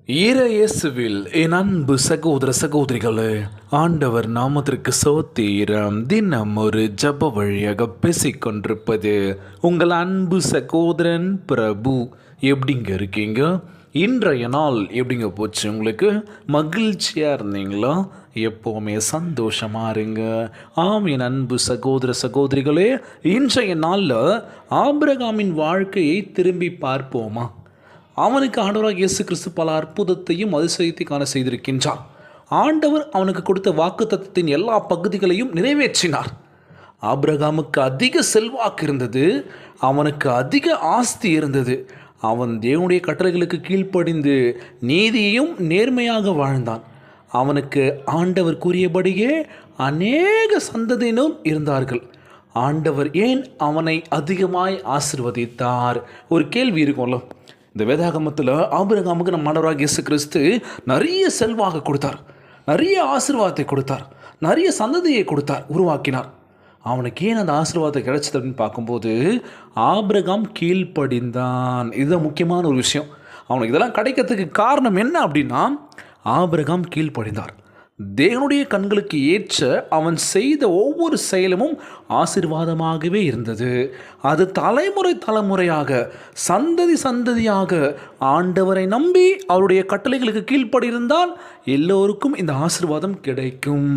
இயேசுவில் என் அன்பு சகோதர சகோதரிகளே, ஆண்டவர் நாமத்திற்கு சோத்திரம். தினம் ஒரு ஜப வழியாக பேசிக்கொண்டிருப்பது உங்கள் அன்பு சகோதரன் பிரபு. எப்படிங்க இருக்கீங்க? இன்றைய நாள் எப்படிங்க போச்சு? உங்களுக்கு மகிழ்ச்சியாக இருந்தீங்களா? எப்போவுமே சந்தோஷமாக இருங்க. ஆம் என் அன்பு சகோதர சகோதரிகளே, இன்றைய நாளில் ஆபிரகாமின் வாழ்க்கையை திரும்பி பார்ப்போமா? அவனுக்கு ஆண்டவராக இயேசு கிறிஸ்து பல அற்புதத்தையும் அதிசயத்தை காண செய்திருக்கின்றார். ஆண்டவர் அவனுக்கு கொடுத்த வாக்குத்தத்தத்தின் எல்லா பகுதிகளையும் நிறைவேற்றினார். ஆபிரகாமுக்கு அதிக செல்வாக்கு இருந்தது, அவனுக்கு அதிக ஆஸ்தி இருந்தது. அவன் தேவனுடைய கட்டளைகளுக்கு கீழ்ப்படிந்து நீதியையும் நேர்மையாக வாழ்ந்தான். அவனுக்கு ஆண்டவர் கூறியபடியே அநேக சந்ததியினரும் இருந்தார்கள். ஆண்டவர் ஏன் அவனை அதிகமாய் ஆசிர்வதித்தார்? ஒரு கேள்வி இருக்கும்ல. இந்த வேதாகமத்தில் ஆபிரகாமுக்கு நம்ம ஆண்டவராக இயேசு கிறிஸ்து நிறைய செல்வாக்கு கொடுத்தார், நிறைய ஆசீர்வாதத்தை கொடுத்தார், நிறைய சந்ததியை கொடுத்தார், உருவாக்கினார். அவனுக்கு ஏன் அந்த ஆசீர்வாதத்தை கிடைச்சது அப்படின்னு பார்க்கும்போது ஆபிரகாம் கீழ்ப்படிந்தான். இதுதான் முக்கியமான ஒரு விஷயம். அவனுக்கு இதெல்லாம் கிடைக்கிறதுக்கு காரணம் என்ன அப்படின்னா, ஆபிரகாம் கீழ்ப்படிந்தார். தேவனுடைய கண்களுக்கு ஏற்ற அவன் செய்த ஒவ்வொரு செயலும் ஆசீர்வாதமாகவே இருந்தது. அது தலைமுறை தலைமுறையாக, சந்ததி சந்ததியாக ஆண்டவரை நம்பி அவருடைய கட்டளைகளுக்கு கீழ்ப்படியிருந்தால் எல்லோருக்கும் இந்த ஆசீர்வாதம் கிடைக்கும்.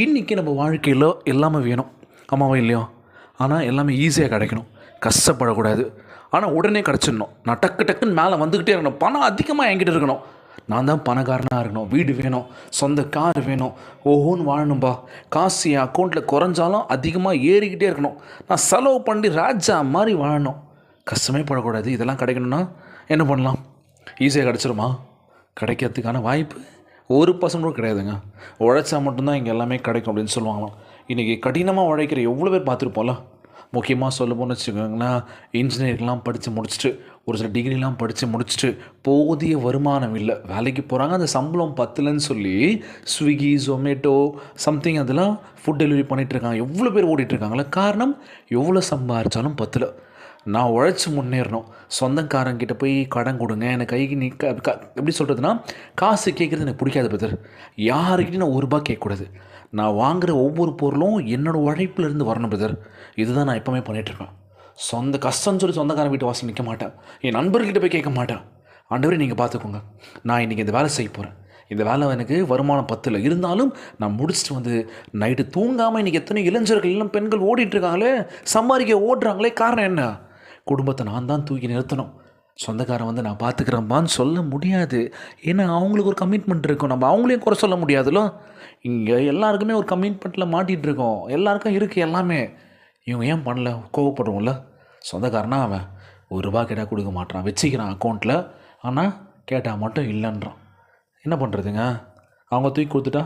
இன்றைக்கி நம்ம வாழ்க்கையில் எல்லாமே வேணும், ஆமாவா இல்லையோ? ஆனால் எல்லாமே ஈஸியாக கிடைக்கணும், கஷ்டப்படக்கூடாது. ஆனால் உடனே கிடச்சிடணும். நான் டக்குன்னு மேலே வந்துக்கிட்டே இருக்கணும், பணம் அதிகமாக என்கிட்ட இருக்கணும், நான் தான் பணக்காரனாக இருக்கணும், வீடு வேணும், சொந்த கார் வேணும், ஓஹோன்னு வாழணும்பா, காசு என் அக்கௌண்ட்டில் குறைஞ்சாலும் அதிகமாக ஏறிக்கிட்டே இருக்கணும், நான் செலவு பண்ணி ராஜா மாதிரி வாழணும், கஷ்டமே படக்கூடாது. இதெல்லாம் கிடைக்கணும்னா என்ன பண்ணலாம்? ஈஸியாக கிடச்சிருமா? கிடைக்கிறதுக்கான வாய்ப்பு 1% கூட கிடையாதுங்க. உழைச்சா மட்டும்தான் இங்கே எல்லாமே கிடைக்கும் அப்படின்னு சொல்லுவாங்களாம். இன்றைக்கி கடினமாக உழைக்கிற எவ்வளோ பேர் பார்த்துருப்போம்ல. முக்கியமாக சொல்ல போன்னு வச்சுக்கோங்களேன், இன்ஜினியரிங்லாம் படித்து முடிச்சுட்டு, ஒரு சில டிகிரிலாம் படித்து முடிச்சுட்டு போதிய வருமானம் இல்லை, வேலைக்கு போகிறாங்க, அந்த சம்பளம் பத்தலைன்னு சொல்லி ஸ்விக்கி, ஜொமேட்டோ சம்திங் அதெல்லாம் ஃபுட் டெலிவரி பண்ணிகிட்ருக்காங்க. எவ்வளோ பேர் ஓடிட்டுருக்காங்களே. காரணம், எவ்வளோ சம்பாதிச்சாலும் பத்தலை. நான் உழைச்சி முன்னேறணும், சொந்தக்காரங்கிட்ட போய் கடன் கொடுங்க, எனக்கு கைக்கு நீ எப்படி சொல்கிறதுனா, காசு கேட்குறது எனக்கு பிடிக்காது பிரதர். யாருக்கிட்டையும் நான் ₹1 கேட்கக்கூடாது. நான் வாங்குகிற ஒவ்வொரு பொருளும் என்னோடய உழைப்பிலேருந்து வரணும் பிரதர். இதுதான் நான் எப்போவுமே பண்ணிகிட்ருப்பேன். சொந்த கஷ்டம்னு சொல்லி சொந்தக்காரன் வீட்டு வாசல் நிற்க மாட்டேன், என் நண்பர்கிட்ட போய் கேட்க மாட்டேன். ஆண்டவரே நீங்கள் பார்த்துக்கோங்க, நான் இன்றைக்கி இந்த வேலை செய்ய போகிறேன், இந்த வேலை எனக்கு வருமானம் பத்தில் இருந்தாலும் நான் முடிச்சுட்டு வந்து நைட்டு தூங்காமல் இன்றைக்கி எத்தனை இளைஞர்கள் எல்லாம் பெண்கள் ஓடிட்டுருக்காங்களே, சம்பாதிக்க ஓடுறாங்களே. காரணம் என்ன? குடும்பத்தை நான் தான் தூக்கி நிறுத்தணும். சொந்தக்காரன் வந்து நான் பார்த்துக்கிறேன்பான்னு சொல்ல முடியாது. ஏன்னா அவங்களுக்கு ஒரு கமிட்மெண்ட் இருக்கும், நம்ம அவங்களையும் குறை சொல்ல முடியாதுல்ல. இங்கே எல்லாருக்குமே ஒரு கமிட்மெண்ட்டில் மாட்டிகிட்டு இருக்கோம், எல்லாருக்கும் இருக்குது எல்லாமே. இவங்க ஏன் பண்ணல கோவப்படுவோம்ல. சொந்தக்காரனா அவன் ₹1 கேட்டால் கொடுக்க மாட்டான், வச்சுக்கிறான் அக்கௌண்ட்டில், ஆனால் கேட்டால் மட்டும் இல்லைன்றான். என்ன பண்ணுறதுங்க? அவங்க தூக்கி கொடுத்துட்டா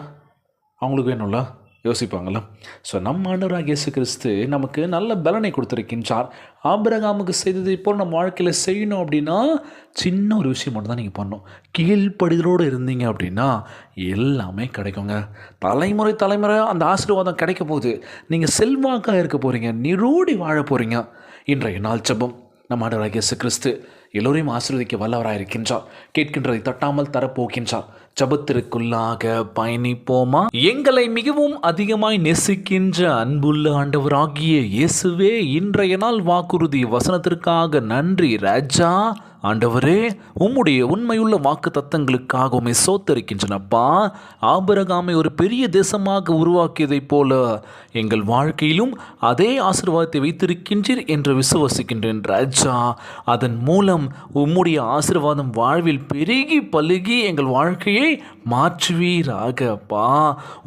அவங்களுக்கு வேணும்ல, யோசிப்பாங்களா? ஸோ நம்ம ஆண்டவராகிய இயேசு கிறிஸ்து நமக்கு நல்ல பலனை கொடுத்துருக்கின்றார். ஆபிரகாமுக்கு செய்ததை போல் நம்ம வாழ்க்கையில் செய்யணும் அப்படின்னா சின்ன ஒரு விஷயம் மட்டும் தான் நீங்கள் பண்ணணும். கீழ்ப்படிதலோடு இருந்தீங்க அப்படின்னா எல்லாமே கிடைக்குங்க. தலைமுறை தலைமுறை அந்த ஆசீர்வாதம் கிடைக்க போகுது. நீங்கள் செல்வாக்காக இருக்க போகிறீங்க, நீரோடி வாழ போகிறீங்க. இன்றைய நாள் ஜெபம். நம்ம ஆண்டவராகிய இயேசு கிறிஸ்து எல்லோரையும் ஆசீர்வதிக்க வல்லவராக இருக்கின்றார். கேட்கின்றதை தட்டாமல் தரப்போகின்றார். ஜபத்திற்குள்ளாக பயணிப்போமா? எங்களை மிகவும் அதிகமாய் நேசிக்கின்ற அன்புள்ள ஆண்டவராகிய இயேசுவே, இன்றைய நாள் வாக்குறுதி வசனத்திற்காக நன்றி ராஜா. ஆண்டவரே, உம்முடைய உண்மையுள்ள வாக்கு தத்தங்களுக்காக உம்மை சோத்தரிக்கின்றனப்பா. ஆபிரகாமை ஒரு பெரிய தேசமாக உருவாக்கியதைப் போல எங்கள் வாழ்க்கையிலும் அதே ஆசீர்வாதத்தை வைத்திருக்கின்றீர் என்று விசுவசிக்கின்றேன் ராஜா. அதன் மூலம் உம்முடைய ஆசீர்வாதம் வாழ்வில் பெருகி பலுகி எங்கள் வாழ்க்கையை மாற்றுவீராகப்பா.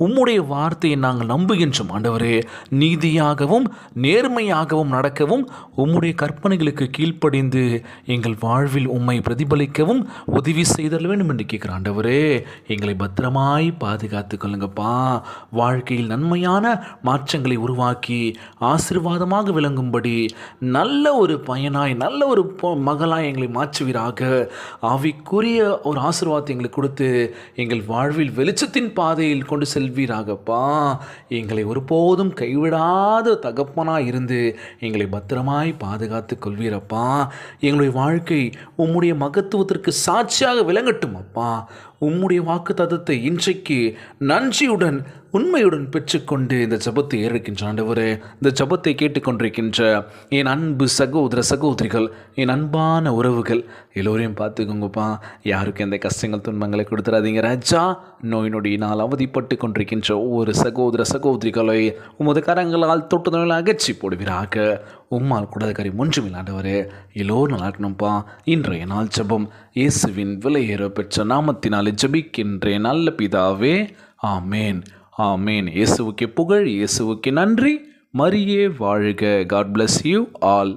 உம்முடைய வார்த்தையை நாங்கள் நம்புகின்றோம் ஆண்டவரே. நீதியாகவும் நேர்மையாகவும் நடக்கவும் உம்முடைய கற்பனைகளுக்கு கீழ்ப்படிந்து எங்கள் வாழ்வில் உம்மை பிரதிபலிக்கவும் உதவி செய்தல் வேண்டும் என்று கேட்குற ஆண்டவரே, எங்களை பத்திரமாய் பாதுகாத்து கொள்ளுங்கப்பா. வாழ்க்கையில் நன்மையான மாற்றங்களை உருவாக்கி ஆசீர்வாதமாக விளங்கும்படி நல்ல ஒரு பையனாய், நல்ல ஒரு மகளாய் எங்களை மாற்றுவீராக. ஆவிக்குரிய ஒரு ஆசீர்வாதத்தை எங்களுக்கு கொடுத்து எங்கள் வாழ்வில் வெளிச்சத்தின் பாதையில் கொண்டு செல்வீராகப்பா. எங்களை ஒருபோதும் கைவிடாத தகப்பனாய் இருந்து எங்களை பத்திரமாய் பாதுகாத்து கொள்வீரப்பா. எங்களுடைய வாழ்க்கை உம்முடைய மகத்துவத்திற்கு சாட்சியாக விளங்கட்டும் அப்பா. உம்முடைய வாக்கு தத்தத்தை இன்றைக்கு நன்றியுடன் உண்மையுடன் பெற்றுக்கொண்டு இந்த ஜபத்தை ஏறிருக்கின்ற ஆண்டவரே, இந்த ஜபத்தை கேட்டுக்கொண்டிருக்கின்ற என் அன்பு சகோதர சகோதரிகள், என் அன்பான உறவுகள் எல்லோரையும் பார்த்துக்கோங்கப்பா. யாருக்கு எந்த கஷ்டங்கள் துன்பங்களை கொடுத்துடாதீங்க ராஜா. நோய் நொடியினால் அவதிப்பட்டு கொண்டிருக்கின்ற ஒவ்வொரு சகோதர சகோதரிகளை உமது கரங்களால் தொட்டுதலால் அகற்றி போடுவீராக. உம்மால் கூடாத காரியம் ஒன்றுமில்லை ஆண்டவரே. எல்லோரும் நல்லா இருக்கணும்ப்பா. இன்றைய நாள் ஜபம் இயேசுவின் விலையேற பெற்ற நாமத்தினாலே ஜபிக்கின்றேன் நல்ல பிதாவே, ஆமேன், ஆமேன். இயேசுவுக்கு புகழ், இயேசுவுக்கு நன்றி. மரியே வாழ்க. God bless you all.